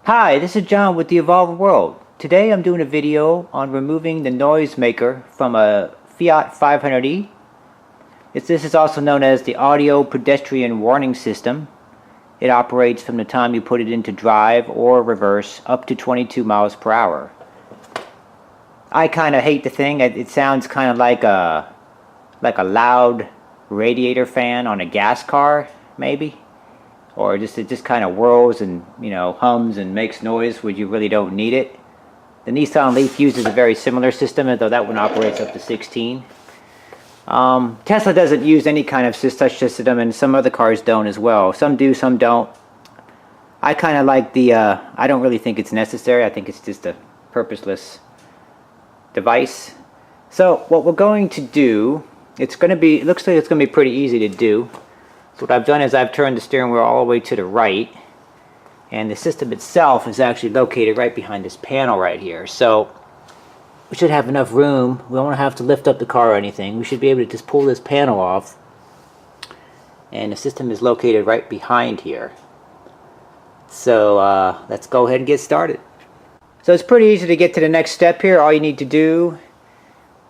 Hi, this is John with the Evolved World. Today I'm doing a video on removing the noise maker from a Fiat 500e. This is also known as the Audio Pedestrian Warning System. It operates from the time you put it into drive or reverse up to 22 miles per hour. I kind of hate the thing. It sounds kind of like a loud radiator fan on a gas car, maybe. Or it just kind of whirls and hums and makes noise when you really don't need it. The Nissan Leaf uses a very similar system, though that one operates up to 16. Tesla doesn't use any kind of such system, and some other cars don't as well. Some do, some don't. I kind of like the. I don't really think it's necessary. I think it's just a purposeless device. So what we're going to do, it looks like it's going to be pretty easy to do. So what I've done is I've turned the steering wheel all the way to the right, and the system itself is actually located right behind this panel right here. So we should have enough room. We don't have to lift up the car or anything. We should be able to just pull this panel off, and the system is located right behind here. So let's go ahead and get started. So it's pretty easy to get to the next step here. All you need to do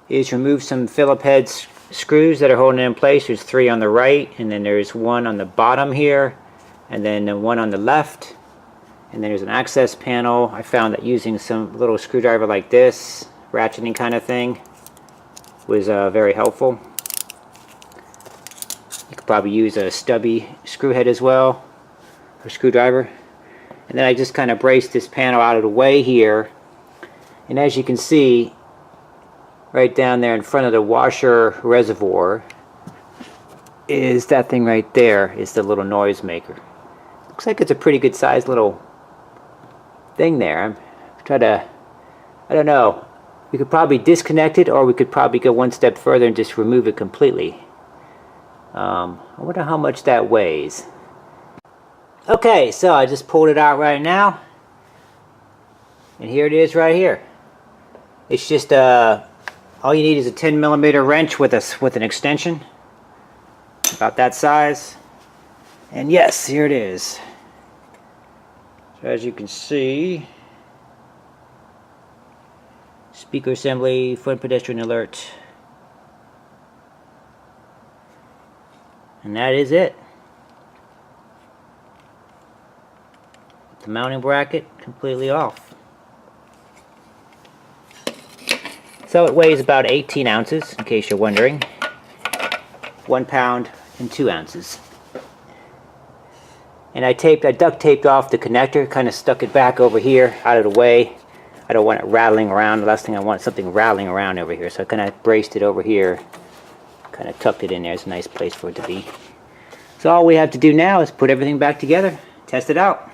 is remove some Phillips head screws that are holding it in place. There's 3 on the right, and then there's 1 on the bottom here, and then 1 on the left, and then there's an access panel. I found that using some little screwdriver like this, ratcheting kind of thing, was very helpful. You could probably use a stubby screw head as well, or screwdriver. And then I just kind of braced this panel out of the way here, and as you can see, right down there in front of the washer reservoir is that thing right there, is the little noise maker. Looks like it's a pretty good sized little thing there. I'm trying to, I don't know, we could probably disconnect it, or we could probably go one step further and just remove it completely. I wonder how much that weighs. Okay, so I just pulled it out right now, and here it is right here. It's just all you need is a 10mm wrench with an extension, about that size. And yes, here it is. So as you can see, speaker assembly, front pedestrian alert. And that is it. The mounting bracket completely off. So it weighs about 18 ounces, in case you're wondering. 1 pound and 2 ounces. And I duct taped off the connector, kind of stuck it back over here, out of the way. I don't want it rattling around. The last thing I want is something rattling around over here. So I kind of braced it over here, kind of tucked it in there. It's a nice place for it to be. So all we have to do now is put everything back together, test it out.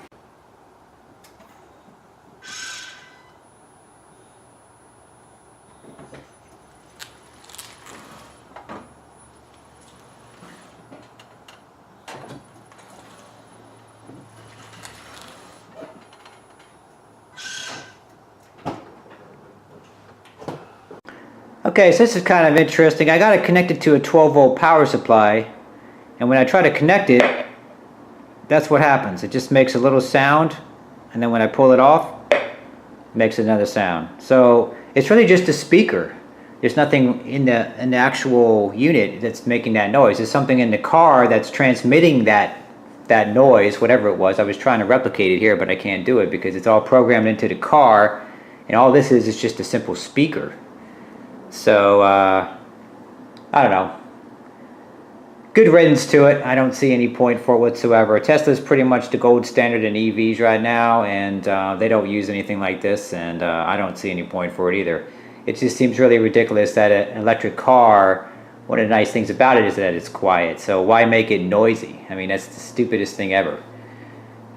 Okay, so this is kind of interesting. I got it connected to a 12-volt power supply, and when I try to connect it, that's what happens. It just makes a little sound, and then when I pull it off, it makes another sound. So it's really just a speaker. There's nothing in the actual unit that's making that noise. There's something in the car that's transmitting that noise, whatever it was. I was trying to replicate it here, but I can't do it because it's all programmed into the car, and all this is just a simple speaker. So, I don't know. Good riddance to it. I don't see any point for it whatsoever. Tesla's pretty much the gold standard in EVs right now, and they don't use anything like this, and I don't see any point for it either. It just seems really ridiculous that an electric car, one of the nice things about it is that it's quiet, so why make it noisy? I mean, that's the stupidest thing ever.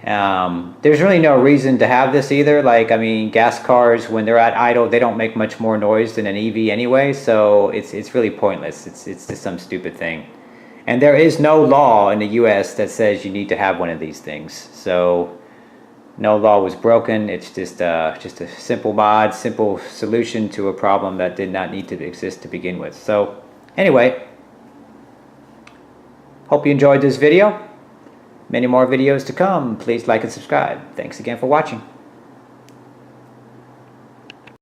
There's really no reason to have this either. Like, I mean, gas cars, when they're at idle, they don't make much more noise than an EV anyway, so it's really pointless. It's just some stupid thing. And there is no law in the US that says you need to have one of these things. So no law was broken. It's just a simple mod, simple solution to a problem that did not need to exist to begin with. So anyway, hope you enjoyed this video. Many more videos to come. Please like and subscribe. Thanks again for watching.